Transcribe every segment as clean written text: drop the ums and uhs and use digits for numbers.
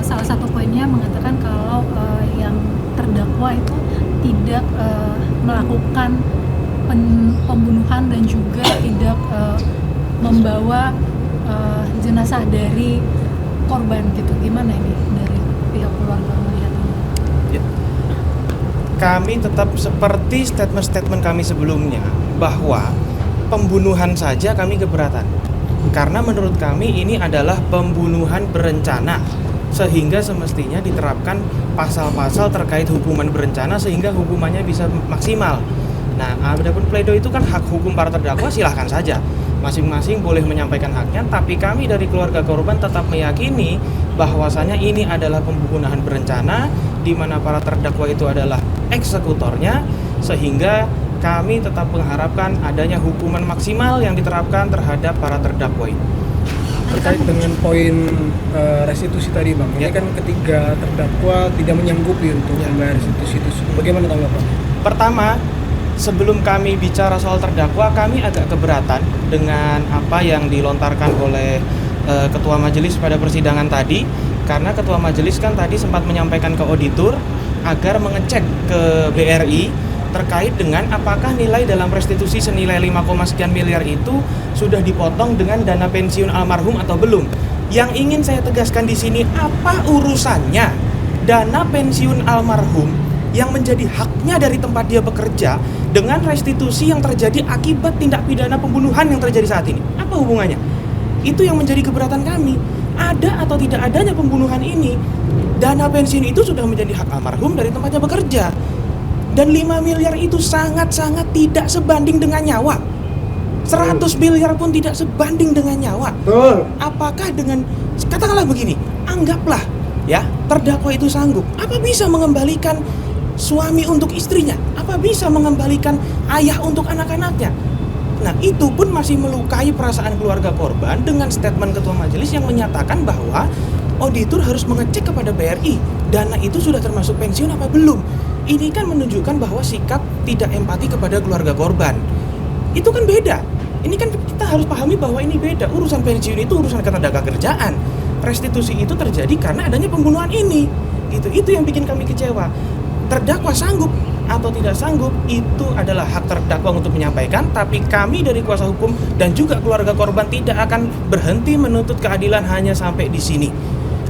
salah satu poinnya mengatakan kalau yang terdakwa itu tidak melakukan pembunuhan dan juga tidak membawa jenazah dari korban gitu. Gimana ini dari pihak keluarga melihat ini? Ya. Kami tetap seperti statement-statement kami sebelumnya bahwa pembunuhan saja kami keberatan. Karena menurut kami ini adalah pembunuhan berencana, sehingga semestinya diterapkan pasal-pasal terkait hukuman berencana sehingga hukumannya bisa maksimal. Nah, adapun pledoi itu kan hak hukum para terdakwa, silahkan saja. Masing-masing boleh menyampaikan haknya, tapi kami dari keluarga korban tetap meyakini bahwasanya ini adalah pembunuhan berencana di mana para terdakwa itu adalah eksekutornya, sehingga kami tetap mengharapkan adanya hukuman maksimal yang diterapkan terhadap para terdakwa ini. Terkait dengan poin restitusi tadi Bang, ini kan ketiga terdakwa tidak menyanggupi untuk membayar restitusi itu. Bagaimana tanggapannya? Pertama, sebelum kami bicara soal terdakwa, kami agak keberatan dengan apa yang dilontarkan oleh Ketua Majelis pada persidangan tadi, karena Ketua Majelis kan tadi sempat menyampaikan ke auditor agar mengecek ke BRI terkait dengan apakah nilai dalam restitusi senilai 5, sekian miliar itu sudah dipotong dengan dana pensiun almarhum atau belum. Yang ingin saya tegaskan di sini, apa urusannya dana pensiun almarhum yang menjadi haknya dari tempat dia bekerja dengan restitusi yang terjadi akibat tindak pidana pembunuhan yang terjadi saat ini? Apa hubungannya? Itu yang menjadi keberatan kami. Ada atau tidak adanya pembunuhan ini, dana pensiun itu sudah menjadi hak almarhum dari tempatnya bekerja. Dan 5 miliar itu sangat-sangat tidak sebanding dengan nyawa. 100 miliar pun tidak sebanding dengan nyawa. Apakah dengan, katakanlah begini, anggaplah ya terdakwa itu sanggup, apa bisa mengembalikan suami untuk istrinya? Apa bisa mengembalikan ayah untuk anak-anaknya? Nah, itu pun masih melukai perasaan keluarga korban dengan statement Ketua Majelis yang menyatakan bahwa auditor harus mengecek kepada BRI, dana itu sudah termasuk pensiun apa belum. Ini kan menunjukkan bahwa sikap tidak empati kepada keluarga korban. Itu kan beda. Ini kan kita harus pahami bahwa ini beda. Urusan pensiun itu urusan ketenagakerjaan. Restitusi itu terjadi karena adanya pembunuhan ini. Itu yang bikin kami kecewa. Terdakwa sanggup atau tidak sanggup itu adalah hak terdakwa untuk menyampaikan, tapi kami dari kuasa hukum dan juga keluarga korban tidak akan berhenti menuntut keadilan hanya sampai di sini.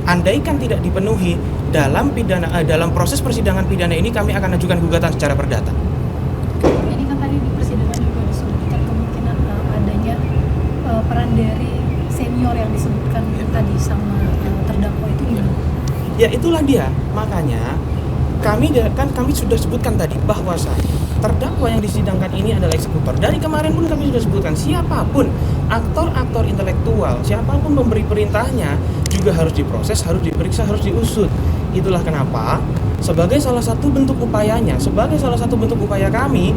Andaikan tidak dipenuhi dalam proses persidangan pidana ini, kami akan ajukan gugatan secara perdata. Ini kan tadi di persidangan juga disebutkan kemungkinan adanya peran dari senior yang disebutkan tadi sama terdakwa itu gimana? Ya itulah dia, makanya kami sudah sebutkan tadi bahwasanya terdakwa yang disidangkan ini adalah eksekutor. Dari kemarin pun kami sudah sebutkan, siapapun aktor-aktor intelektual, siapapun memberi perintahnya juga harus diproses, harus diperiksa, harus diusut. Itulah kenapa sebagai salah satu bentuk upayanya, sebagai salah satu bentuk upaya kami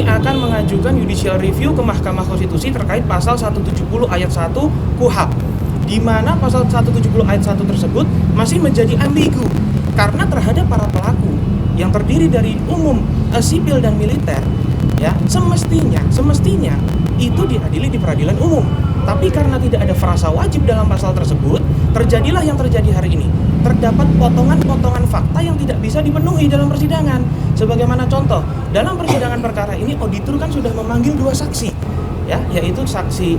akan mengajukan judicial review ke Mahkamah Konstitusi terkait pasal 170 ayat 1 KUHP, di mana pasal 170 ayat 1 tersebut masih menjadi ambigu karena terhadap para pelaku yang terdiri dari umum, sipil dan militer, ya semestinya itu diadili di peradilan umum. Tapi karena tidak ada frasa wajib dalam pasal tersebut, terjadilah yang terjadi hari ini. Terdapat potongan-potongan fakta yang tidak bisa dipenuhi dalam persidangan. Sebagaimana contoh, dalam persidangan perkara ini auditor kan sudah memanggil 2 saksi, ya, yaitu saksi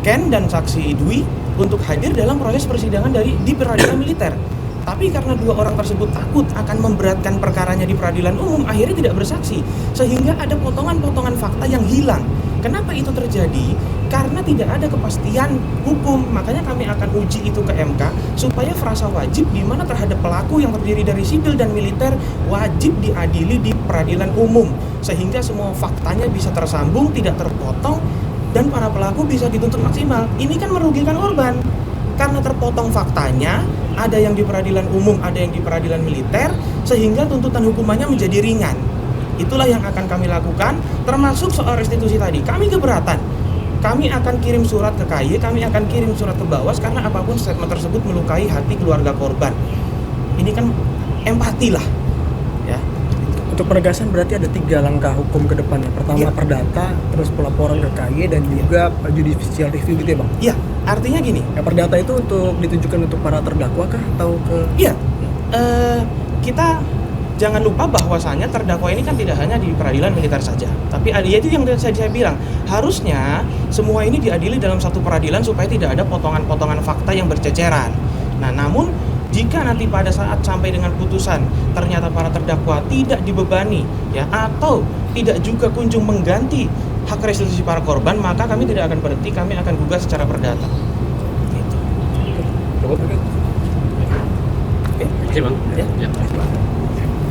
Ken dan saksi Dwi untuk hadir dalam proses persidangan di peradilan militer. Tapi karena 2 orang tersebut takut akan memberatkan perkaranya di peradilan umum, akhirnya tidak bersaksi, sehingga ada potongan-potongan fakta yang hilang. Kenapa itu terjadi? Karena tidak ada kepastian hukum. Makanya kami akan uji itu ke MK supaya frasa wajib di mana terhadap pelaku yang terdiri dari sipil dan militer wajib diadili di peradilan umum, sehingga semua faktanya bisa tersambung, tidak terpotong, dan para pelaku bisa dituntut maksimal. Ini kan merugikan korban karena terpotong faktanya, ada yang di peradilan umum, ada yang di peradilan militer, sehingga tuntutan hukumannya menjadi ringan. Itulah yang akan kami lakukan, termasuk soal restitusi tadi. Kami keberatan. Kami akan kirim surat ke KY, kami akan kirim surat ke Bawas, karena apapun statement tersebut melukai hati keluarga korban. Ini kan empati lah, ya. Untuk penegasan berarti ada 3 langkah hukum ke depannya. Pertama perdata, terus pelaporan ke KY, dan juga judicial review gitu ya Bang? Iya, Artinya gini, Ya, perdata itu untuk ditujukan untuk para terdakwa kah atau ke iya, kita jangan lupa bahwasanya terdakwa ini kan tidak hanya di peradilan militer saja, tapi ya itu yang saya bilang, harusnya semua ini diadili dalam satu peradilan supaya tidak ada potongan-potongan fakta yang berceceran. Nah, namun jika nanti pada saat sampai dengan putusan ternyata para terdakwa tidak dibebani ya atau tidak juga kunjung mengganti hak restitusi para korban, maka kami tidak akan berhenti, kami akan gugat secara perdata. Gitu. Cukup? Oke. Oke, Bang. Ya. Ya.